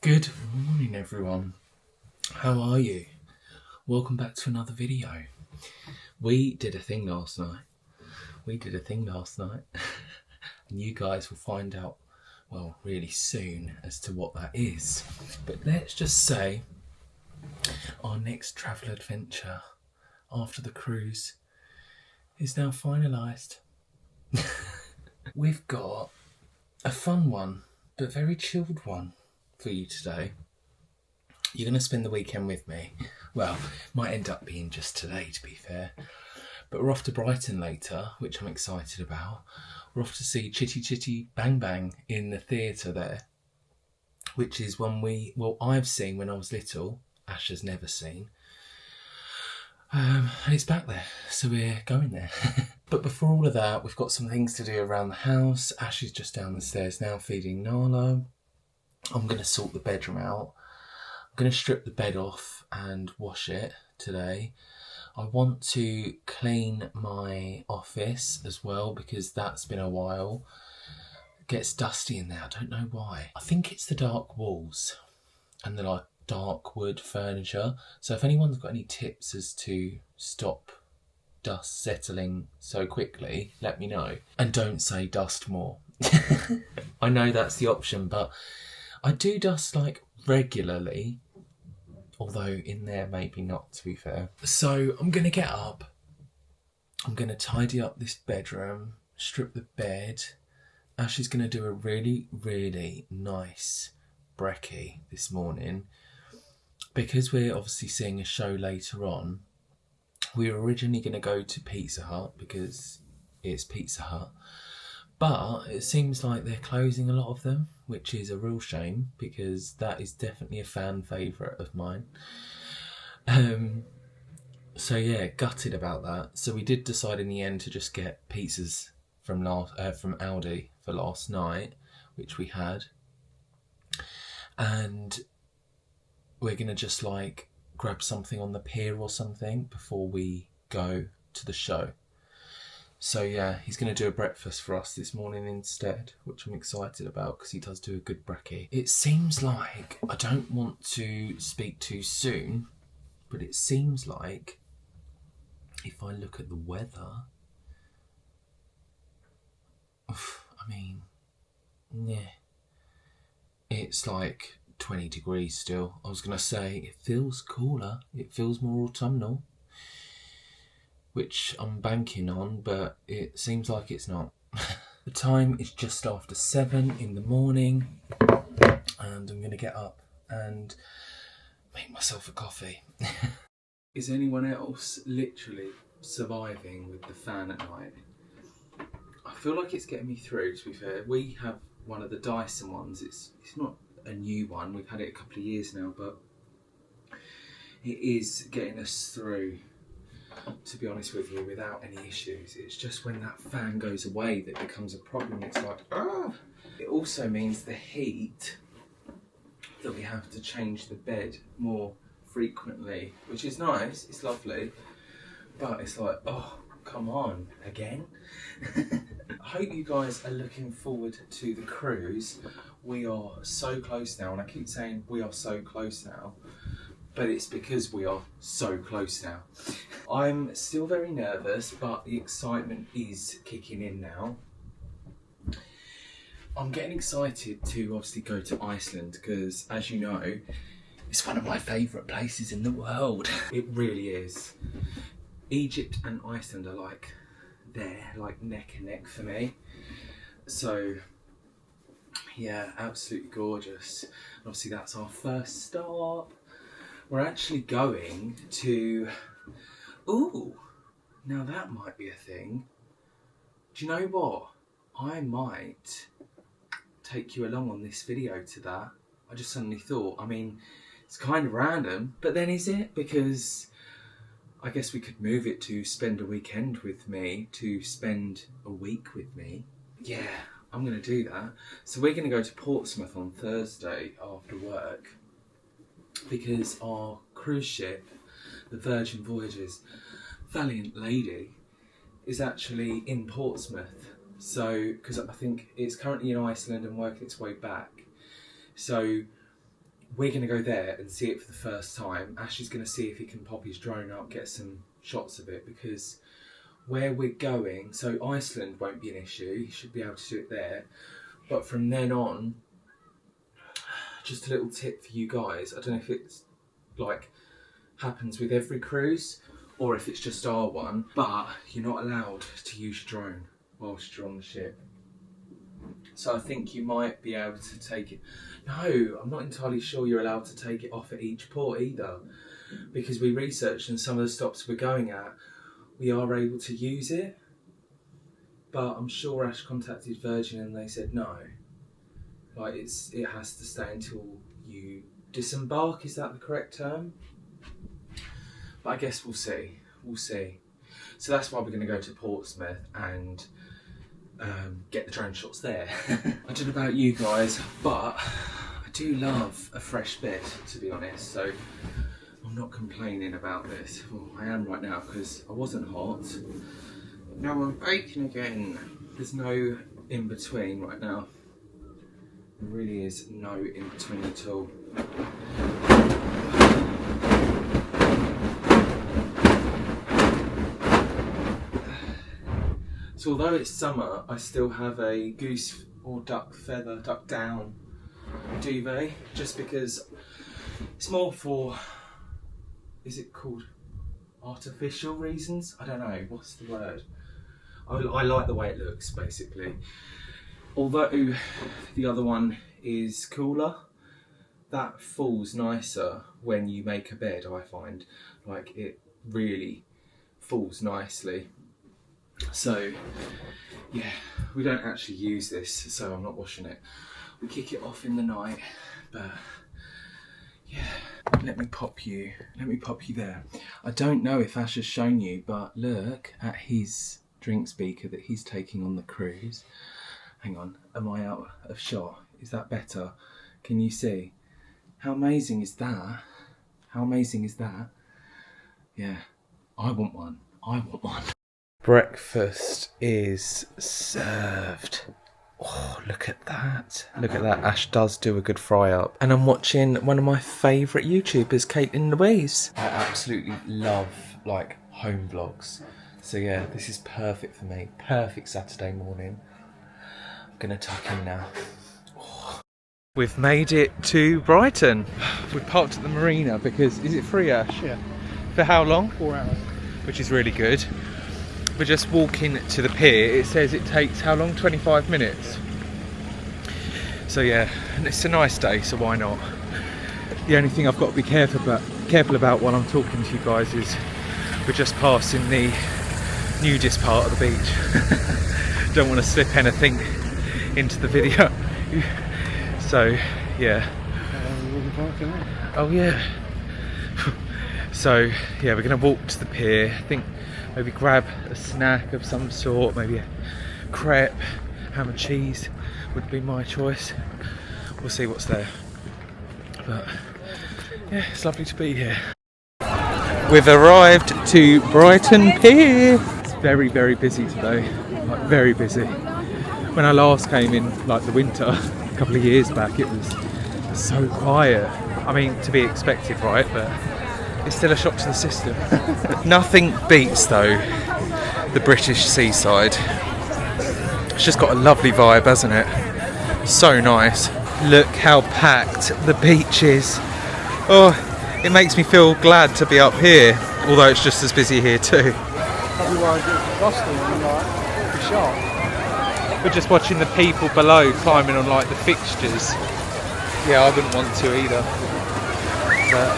Good morning everyone, how are you? Welcome back to another video. We did a thing last night, and you guys will find out, well, really soon as to what that is. But let's just say our next travel adventure after the cruise is now finalised. We've got a fun one, but very chilled one for you today. You're going to spend the weekend with me. Well, might end up being just today, to be fair. But we're off to Brighton later, which I'm excited about. We're off to see Chitty Chitty Bang Bang in the theatre there, which is one I've seen when I was little. Ash has never seen. And it's back there, so we're going there. But before all of that, we've got some things to do around the house. Ash is just down the stairs now feeding Nala. I'm going to sort the bedroom out. I'm going to strip the bed off and wash it today. I want to clean my office as well because that's been a while. It gets dusty in there, I don't know why. I think it's the dark walls and the dark wood furniture. So if anyone's got any tips as to stop dust settling so quickly, let me know. And don't say dust more. I know that's the option, but I do dust regularly, although in there maybe not, to be fair. So I'm going to get up, I'm going to tidy up this bedroom, strip the bed. Ash is going to do a really, really nice brekkie this morning. Because we're obviously seeing a show later on, we were originally going to go to Pizza Hut because it's Pizza Hut. But it seems like they're closing a lot of them, which is a real shame because that is definitely a fan favourite of mine. So yeah, gutted about that. So we did decide in the end to just get pizzas from Aldi for last night, which we had. And we're going to just grab something on the pier or something before we go to the show. So yeah, he's going to do a breakfast for us this morning instead, which I'm excited about because he does do a good brekkie. It seems like, I don't want to speak too soon, but it seems like if I look at the weather, it's 20 degrees still. I was going to say it feels cooler, it feels more autumnal, which I'm banking on, but it seems like it's not. The time is just after 7 in the morning, and I'm going to get up and make myself a coffee. Is anyone else literally surviving with the fan at night? I feel like it's getting me through, to be fair. We have one of the Dyson ones. It's not a new one. We've had it a couple of years now, but it is getting us through, to be honest with you, without any issues. It's just when that fan goes away that becomes a problem. It's It also means the heat that we have to change the bed more frequently, which is nice, it's lovely, but it's oh, come on, again? I hope you guys are looking forward to the cruise. We are so close now, and I keep saying we are so close now, but it's because we are so close now. I'm still very nervous, but the excitement is kicking in now. I'm getting excited to obviously go to Iceland because, as you know, it's one of my favourite places in the world. It really is. Egypt and Iceland are they're neck and neck for me. So yeah, absolutely gorgeous. Obviously that's our first stop. We're actually going to, ooh, now that might be a thing. Do you know what? I might take you along on this video to that. I just suddenly thought, it's kind of random, but then is it? Because I guess we could move it to spend a weekend with me, to spend a week with me. Yeah, I'm going to do that. So we're going to go to Portsmouth on Thursday after work because our cruise ship, the Virgin Voyages, Valiant Lady, is actually in Portsmouth. So, because I think it's currently in Iceland and working its way back. So we're going to go there and see it for the first time. Ash is going to see if he can pop his drone up, get some shots of it, because where we're going, so Iceland won't be an issue, he should be able to do it there, but from then on, just a little tip for you guys, I don't know if it's like happens with every cruise or if it's just our one, but you're not allowed to use your drone whilst you're on the ship. So I think you might be able to take it. No, I'm not entirely sure you're allowed to take it off at each port either, because we researched and some of the stops we're going at, we are able to use it. But I'm sure Ash contacted Virgin and they said no. Like it has to stay until you disembark, is that the correct term? But I guess we'll see. We'll see. So that's why we're going to go to Portsmouth and get the drone shots there. I don't know about you guys, but I do love a fresh bed, to be honest. So I'm not complaining about this. Well, I am right now because I wasn't hot. Now I'm baking again. There's no in between right now. There really is no in between at all. So although it's summer, I still have a goose or duck down duvet, just because it's more for, is it called artificial reasons? I don't know, what's the word? I like the way it looks, basically. Although the other one is cooler, that falls nicer when you make a bed, I find. Like, it really falls nicely. So, yeah, we don't actually use this, so I'm not washing it. We kick it off in the night, but yeah. Let me pop you there. I don't know if Ash has shown you, but look at his drink speaker that he's taking on the cruise. Hang on, am I out of shot? Is that better? Can you see? How amazing is that? How amazing is that? Yeah, I want one. Breakfast is served. Oh, look at that. Look at that. Ash does do a good fry up. And I'm watching one of my favourite YouTubers, Caitlin Louise. I absolutely love, like, home vlogs. So yeah, this is perfect for me. Perfect Saturday morning. I'm going to tuck in now. Oh. We've made it to Brighton. We parked at the marina because, is it free, Ash? Yeah. For how long? 4 hours. Which is really good. We're just walking to the pier. It says it takes how long? 25 minutes. So yeah, and it's a nice day, so why not? The only thing I've got to be careful about while I'm talking to you guys is we're just passing the nudist part of the beach. Don't want to slip anything into the video. So yeah. Oh yeah. So yeah, we're going to walk to the pier. I think maybe grab a snack of some sort, maybe a crepe, ham and cheese would be my choice. We'll see what's there. But yeah, it's lovely to be here. We've arrived to Brighton Pier. It's very, very busy today, like very busy. When I last came in, like the winter, a couple of years back, it was so quiet. I mean, to be expected, right? But it's still a shock to the system. Nothing beats, though, the British seaside. It's just got a lovely vibe, hasn't it? So nice. Look how packed the beach is. Oh, it makes me feel glad to be up here, although it's just as busy here too. Otherwise it's rusty and like be sharp. We're just watching the people below climbing on like the fixtures. Yeah, I wouldn't want to either. But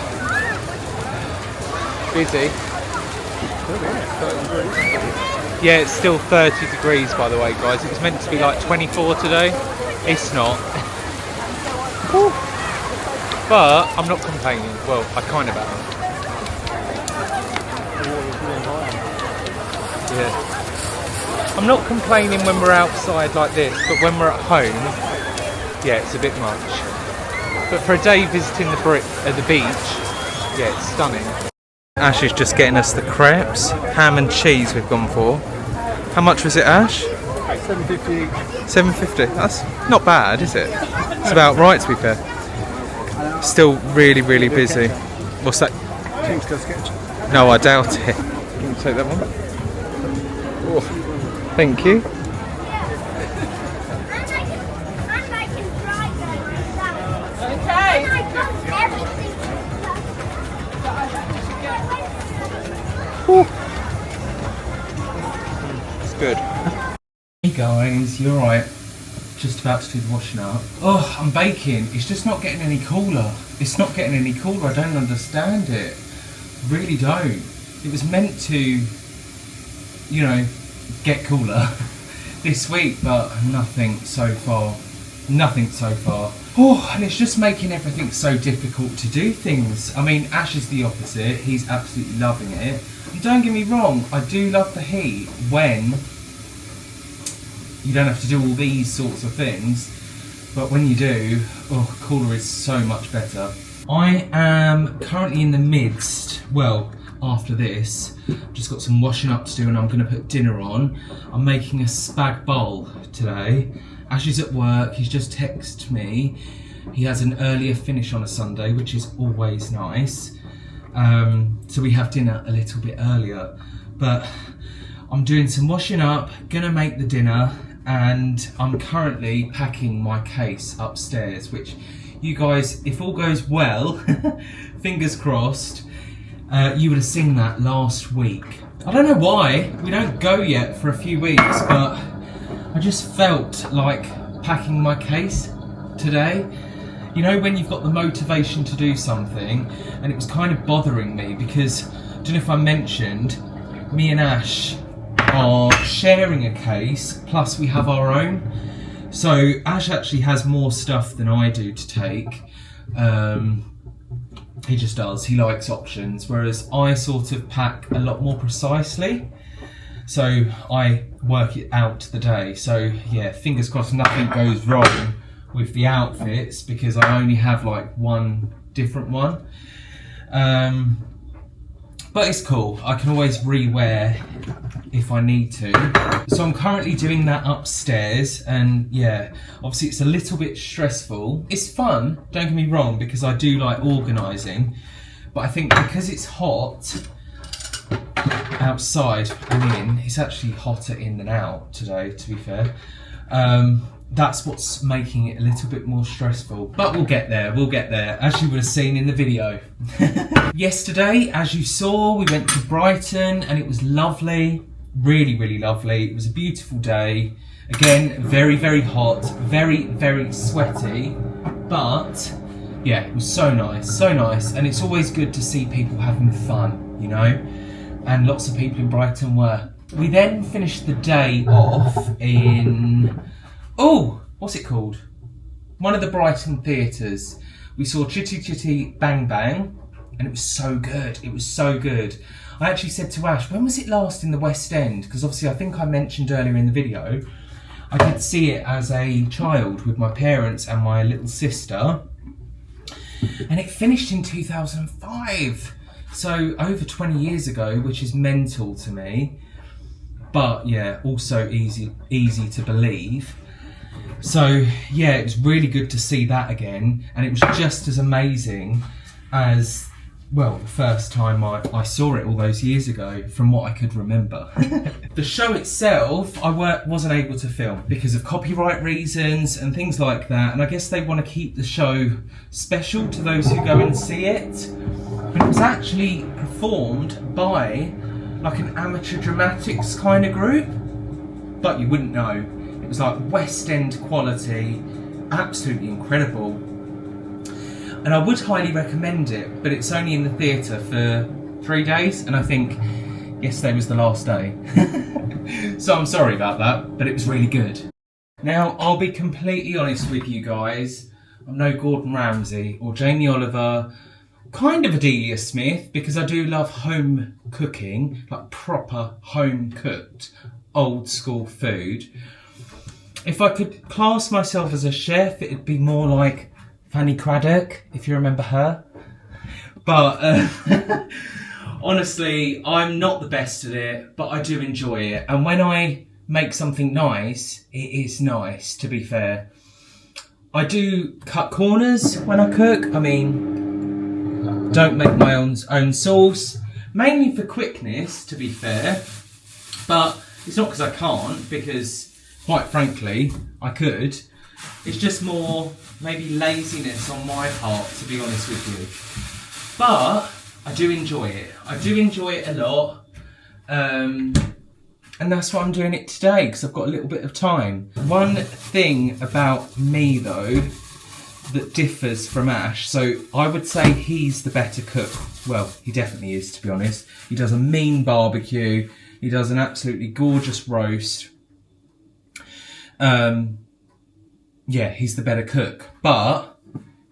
busy. Yeah, it's still 30 degrees by the way, guys. It was meant to be like 24 today. It's not. But I'm not complaining. Well, I kind of am. Yeah. I'm not complaining when we're outside like this, but when we're at home, yeah, it's a bit much. But for a day visiting the beach, yeah, it's stunning. Ash is just getting us the crepes, ham and cheese we've gone for. How much was it, Ash? $7.50 each. $7.50. That's not bad, is it? It's about right, to be fair. Still really, really busy. What's that? King's got sketch. No, I doubt it. Can you take that one? Oh, thank you. It's good. Hey guys, you alright? Just about to do the washing up. Oh, I'm baking. It's just not getting any cooler. It's not getting any cooler. I don't understand it. Really don't. It was meant to, you know, get cooler this week, but nothing so far. Nothing so far. Oh, and it's just making everything so difficult to do things. I mean, Ash is the opposite. He's absolutely loving it. And don't get me wrong, I do love the heat when you don't have to do all these sorts of things, but when you do, oh, cooler is so much better. I am currently in the midst, well, after this, I've just got some washing up to do and I'm going to put dinner on. I'm making a spag bowl today. Ash is at work, he's just texted me. He has an earlier finish on a Sunday, which is always nice. So we have dinner a little bit earlier, but I'm doing some washing up, gonna make the dinner, and I'm currently packing my case upstairs, which you guys, if all goes well, fingers crossed, you would have seen that last week. I don't know why, we don't go yet for a few weeks, but I just felt like packing my case today. You know, when you've got the motivation to do something, and it was kind of bothering me because, I don't know if I mentioned, me and Ash are sharing a case, plus we have our own. So Ash actually has more stuff than I do to take. He just does, he likes options, whereas I sort of pack a lot more precisely. So I work it out the day. So yeah, fingers crossed nothing goes wrong with the outfits because I only have like one different one. But it's cool, I can always re-wear if I need to. So I'm currently doing that upstairs, and yeah, obviously it's a little bit stressful. It's fun, don't get me wrong, because I do like organising, but I think because it's hot outside and in, it's actually hotter in than out today, to be fair. That's what's making it a little bit more stressful, but we'll get there, as you would have seen in the video. Yesterday, as you saw, we went to Brighton and it was lovely, really, really lovely. It was a beautiful day. Again, very, very hot, very, very sweaty, but yeah, it was so nice, and it's always good to see people having fun, you know, and lots of people in Brighton were. We then finished the day off in, oh, what's it called? One of the Brighton theatres. We saw Chitty Chitty Bang Bang, and it was so good. It was so good. I actually said to Ash, when was it last in the West End? Because obviously I think I mentioned earlier in the video, I did see it as a child with my parents and my little sister, and it finished in 2005. So over 20 years ago, which is mental to me, but yeah, also easy to believe. So yeah, it was really good to see that again, and it was just as amazing as, well, the first time I saw it all those years ago, from what I could remember. The show itself, I wasn't able to film because of copyright reasons and things like that, and I guess they want to keep the show special to those who go and see it. But it was actually performed by like an amateur dramatics kind of group, but you wouldn't know. It was like West End quality, absolutely incredible. And I would highly recommend it, but it's only in the theatre for 3 days, and I think yesterday was the last day. So I'm sorry about that, but it was really good. Now, I'll be completely honest with you guys, I'm no Gordon Ramsay or Jamie Oliver, kind of Adelia Smith, because I do love home cooking, like proper home cooked, old school food. If I could class myself as a chef, it'd be more like Fanny Craddock, if you remember her. But honestly, I'm not the best at it, but I do enjoy it. And when I make something nice, it is nice, to be fair. I do cut corners when I cook. I mean, don't make my own sauce. Mainly for quickness, to be fair. But it's not because I can't, because quite frankly, I could. It's just more maybe laziness on my part, to be honest with you. But I do enjoy it. I do enjoy it a lot. And that's why I'm doing it today, because I've got a little bit of time. One thing about me though that differs from Ash, so I would say he's the better cook. Well, he definitely is, to be honest. He does a mean barbecue. He does an absolutely gorgeous roast. Yeah, he's the better cook. But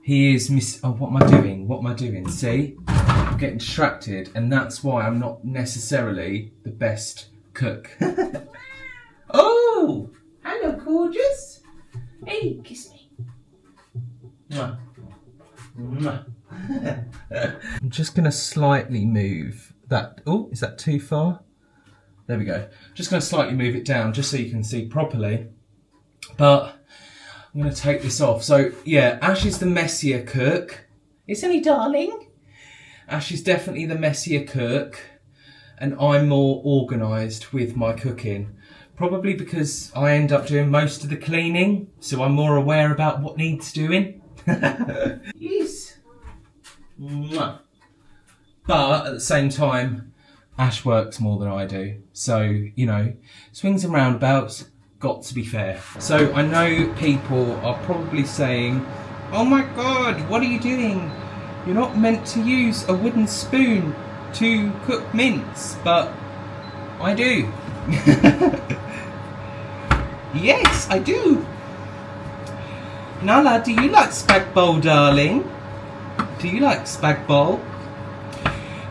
he is oh, what am I doing? What am I doing? See? I'm getting distracted, and that's why I'm not necessarily the best cook. Oh! Hello, gorgeous. Hey, kiss me. Mwah. Mwah. I'm just going to slightly move that. Oh, is that too far? There we go. Just going to slightly move it down just so you can see properly. But I'm going to take this off. So, yeah, Ash is the messier cook. Isn't he, darling? Ash is definitely the messier cook. And I'm more organised with my cooking. Probably because I end up doing most of the cleaning. So I'm more aware about what needs doing. Yes. Mwah. But at the same time, Ash works more than I do. So, you know, swings and roundabouts, got to be fair. So I know people are probably saying, oh my God, what are you doing? You're not meant to use a wooden spoon to cook mince, but I do. Yes, I do. Nala, do you like spag bowl, darling? Do you like spag bowl?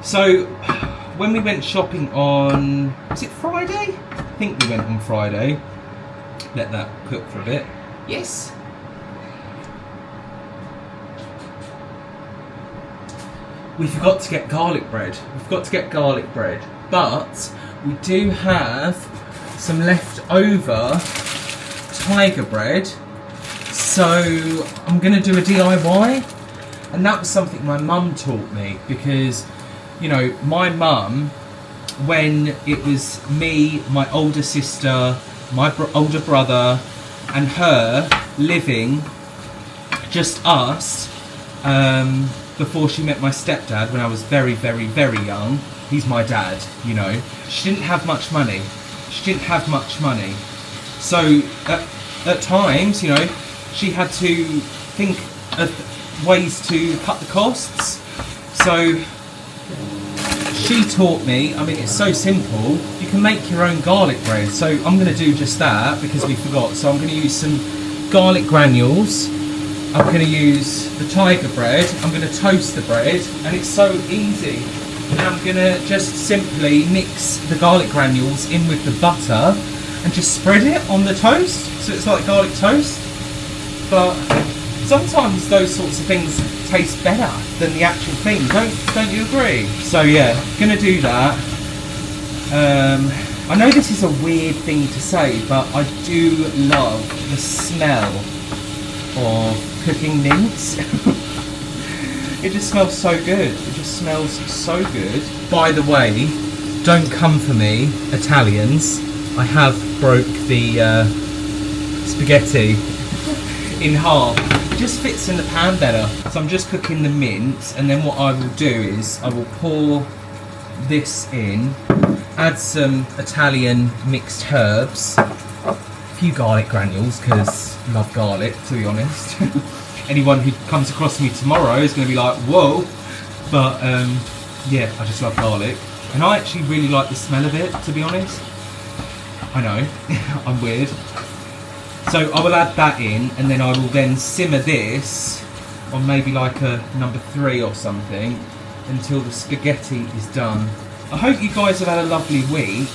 So, when we went shopping on, was it Friday? I think we went on Friday. Let that cook for a bit. Yes. We forgot to get garlic bread. We forgot to get garlic bread. But we do have some leftover tiger bread. So I'm going to do a DIY. And that was something my mum taught me, because, you know, my mum, when it was me, my older sister, my older brother and her living, just us, before she met my stepdad when I was very, very, very young. He's my dad, you know. She didn't have much money. So at times, you know, she had to think of ways to cut the costs. So she taught me, I mean, it's so simple. You can make your own garlic bread. So I'm going to do just that because we forgot. So I'm going to use some garlic granules. I'm going to use the tiger bread. I'm going to toast the bread, and it's so easy. And I'm going to just simply mix the garlic granules in with the butter and just spread it on the toast. So it's like garlic toast. But sometimes those sorts of things taste better than the actual thing. Don't you agree? So yeah, gonna do that. I know this is a weird thing to say, but I do love the smell of cooking mince. It just smells so good. It just smells so good. By the way, don't come for me, Italians. I have broke the spaghetti in half. It just fits in the pan better. So I'm just cooking the mince, and then what I will do is I will pour this in, add some Italian mixed herbs, a few garlic granules because I love garlic, to be honest. Anyone who comes across me tomorrow is going to be like, whoa, but yeah, I just love garlic, and I actually really like the smell of it, to be honest. I know, I'm weird. So I will add that in, and then I will then simmer this on maybe like a number 3 or something until the spaghetti is done. I hope you guys have had a lovely week.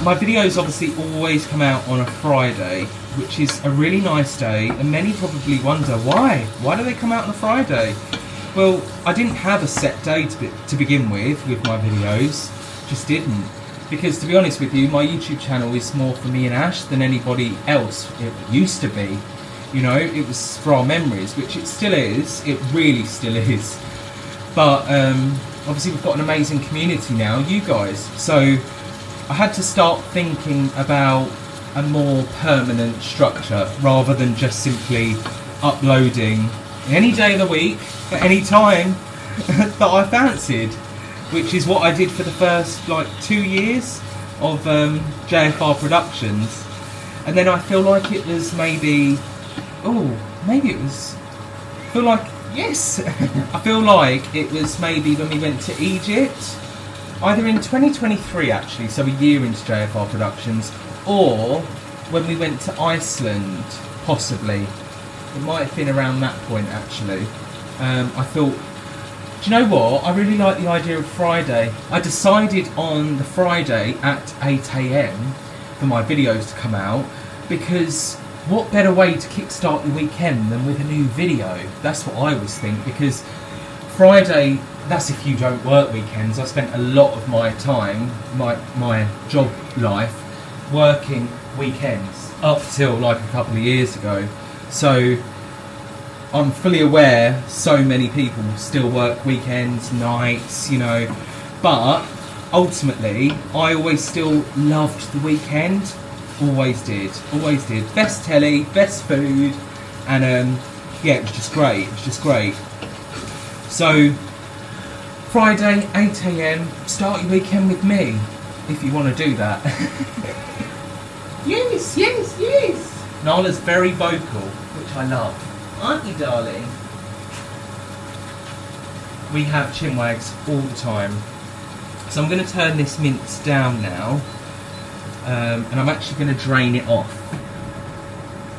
My videos obviously always come out on a Friday, which is a really nice day, and many probably wonder why. Why do they come out on a Friday? Well, I didn't have a set day to begin with my videos, just didn't. Because to be honest with you, my YouTube channel is more for me and Ash than anybody else. It used to be. you know, it was for our memories, which it still is, it really still is. But obviously we've got an amazing community now, you guys, so I had to start thinking about a more permanent structure rather than just simply uploading any day of the week at any time that I fancied, which is what I did for the first like 2 years of JFR.PRODUCTIONS. And then I feel like it was maybe, yes, I feel like it was maybe when we went to Egypt, either in 2023 actually, so a year into JFR.PRODUCTIONS, or when we went to Iceland, possibly. It might have been around that point actually. I thought, do you know what, I really like the idea of Friday. I decided on the Friday at 8 AM for my videos to come out, because what better way to kickstart the weekend than with a new video? That's what I always think, because Friday, that's if you don't work weekends. I spent a lot of my time, my job life, working weekends up till like a couple of years ago. So I'm fully aware so many people still work weekends, nights, you know, but ultimately I always still loved the weekend. Always did. Best telly, best food, and yeah, it was just great. So Friday, 8 AM, start your weekend with me, if you want to do that. Yes. Nala's very vocal, which I love. Aren't you, darling? We have chinwags all the time. So I'm going to turn this mince down now. And I'm actually going to drain it off,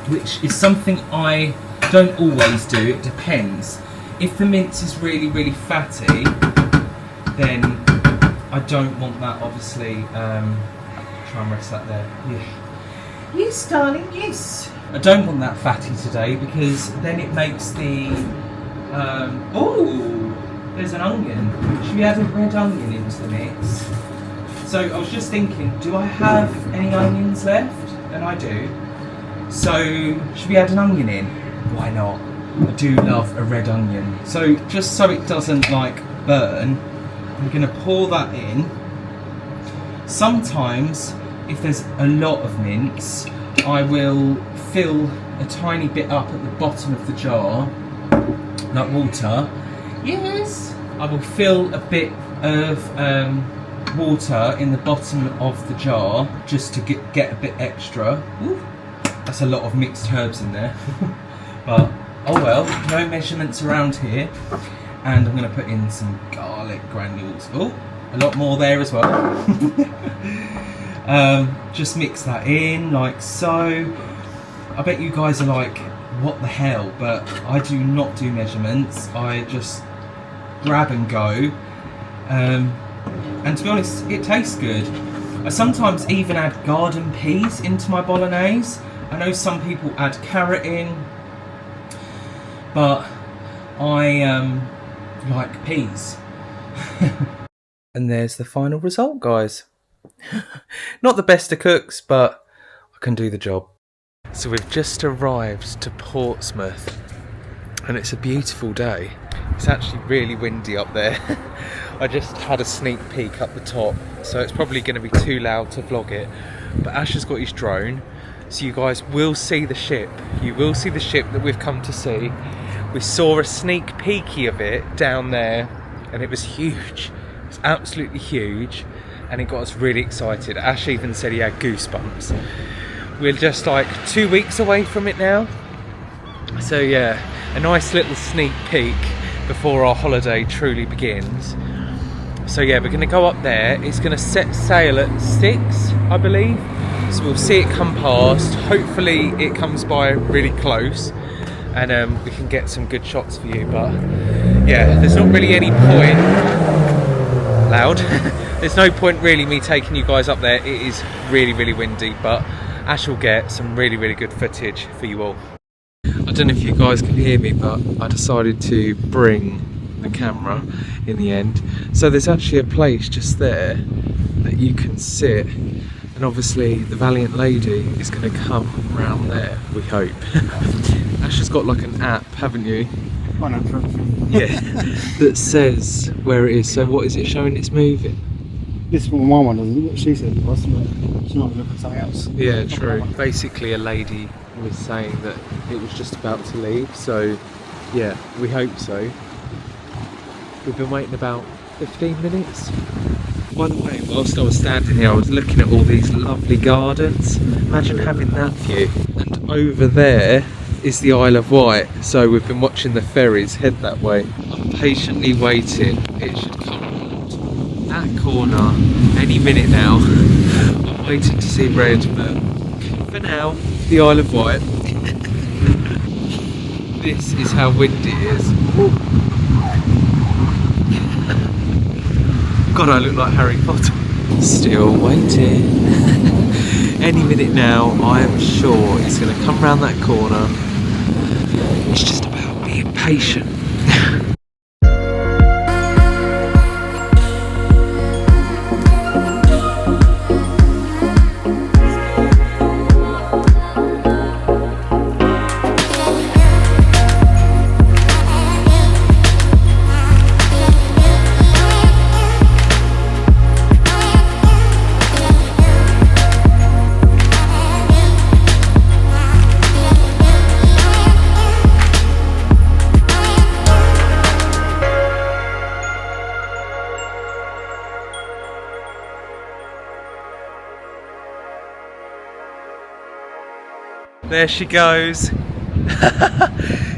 which is something I don't always do. It depends. If the mince is really fatty, then I don't want that, obviously. Try and rest that there. Yeah. Yes, darling, yes. I don't want that fatty today, because then it makes the... oh, there's an onion. Should we add a red onion into the mix? So I was just thinking, do I have any onions left? And I do. So should we add an onion in? Why not? I do love a red onion. So just so it doesn't like burn, I'm going to pour that in. Sometimes, if there's a lot of mince, I will fill a tiny bit up at the bottom of the jar, like water. Yes. I will fill a bit of water in the bottom of the jar just to get a bit extra. Ooh, that's a lot of mixed herbs in there. But oh well, no measurements around here. And I'm going to put in some garlic granules. Oh, a lot more there as well. Just mix that in like so. I bet you guys are like, what the hell? But I do not do measurements. I just grab and go. And to be honest, it tastes good. I sometimes even add garden peas into my bolognese. I know some people add carrot in, but I like peas. And there's the final result, guys. Not the best of cooks, but I can do the job. So we've just arrived to Portsmouth, and it's a beautiful day. It's actually really windy up there. I just had a sneak peek up the top, so it's probably going to be too loud to vlog it. But Ash has got his drone, so you guys will see the ship. You will see the ship that we've come to see. We saw a sneak peeky of it down there, and it was huge. It was absolutely huge, and it got us really excited. Ash even said he had goosebumps. We're just like 2 weeks away from it now. So yeah, a nice little sneak peek before our holiday truly begins. So yeah, we're going to go up there. It's going to set sail at 6, I believe. So we'll see it come past. Hopefully it comes by really close, and we can get some good shots for you. But yeah, there's not really any point. Loud. There's no point really me taking you guys up there. It is really windy, but Ash will get some really good footage for you all. I don't know if you guys can hear me, but I decided to bring the camera in the end. So there's actually a place just there that you can sit, and obviously the Valiant Lady is going to come round there, we hope. Ash has got like an app, haven't you? I know for everything. Yeah, that says where it is. So what is it showing? It's moving. This one, my one doesn't. What she said it was, but she's not looking at something else. Yeah, true. Basically, a lady was saying that it was just about to leave. So, yeah, we hope so. We've been waiting about 15 minutes. By the way, whilst I was standing here, I was looking at all these lovely gardens. Imagine having that view. And over there is the Isle of Wight, so we've been watching the ferries head that way. I'm patiently waiting. It should come around that corner any minute now. I'm waiting to see red, but for now, the Isle of Wight. This is how windy it is. God, I look like Harry Potter. Still waiting. Any minute now, I am sure it's going to come round that corner. It's just about being patient. There she goes.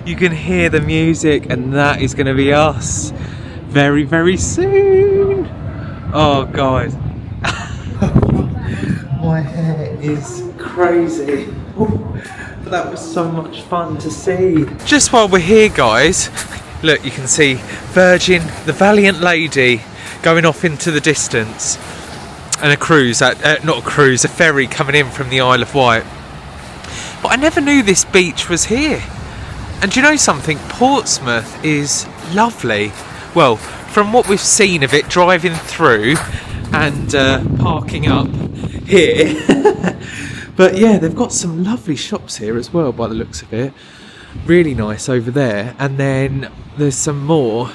You can hear the music, and that is going to be us very, very soon. Oh, guys. My hair is crazy. Ooh, that was so much fun to see. Just while we're here, guys, look, you can see Virgin, the Valiant Lady, going off into the distance, and a cruise, not a cruise, a ferry coming in from the Isle of Wight. But I never knew this beach was here. And do you know something? Portsmouth is lovely. Well, from what we've seen of it driving through and parking up here. But yeah, they've got some lovely shops here as well by the looks of it. Really nice over there. And then there's some more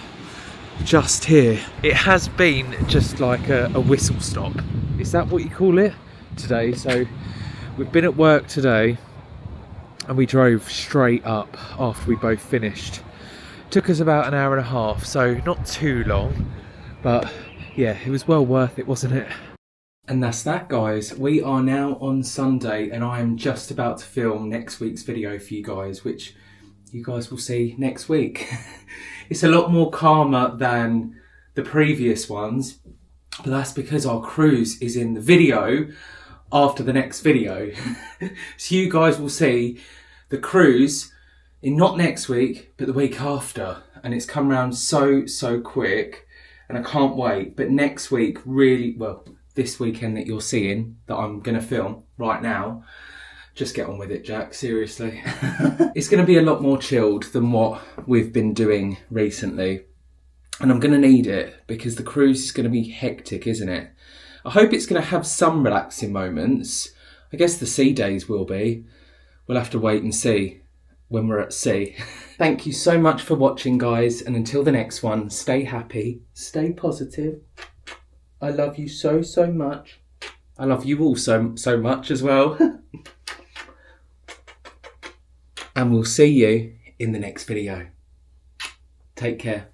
just here. It has been just like a whistle stop. Is that what you call it today? So we've been at work today. And we drove straight up after we both finished. Took us about an hour and a half, so not too long. But yeah, it was well worth it, wasn't it? And that's that, guys. We are now on Sunday, and I am just about to film next week's video for you guys, which you guys will see next week. It's a lot more calmer than the previous ones, but that's because our cruise is in the video after the next video. So you guys will see the cruise in not next week but the week after, and it's come around so quick, and I can't wait. But next week, really, well, this weekend that you're seeing that I'm gonna film right now, just get on with it, Jack, seriously. It's gonna be a lot more chilled than what we've been doing recently, and I'm gonna need it because the cruise is gonna be hectic, isn't it? I hope it's going to have some relaxing moments. I guess the sea days will be. We'll have to wait and see when we're at sea. Thank you so much for watching, guys. And until the next one, stay happy, stay positive. I love you so much. I love you all so much as well. And we'll see you in the next video. Take care.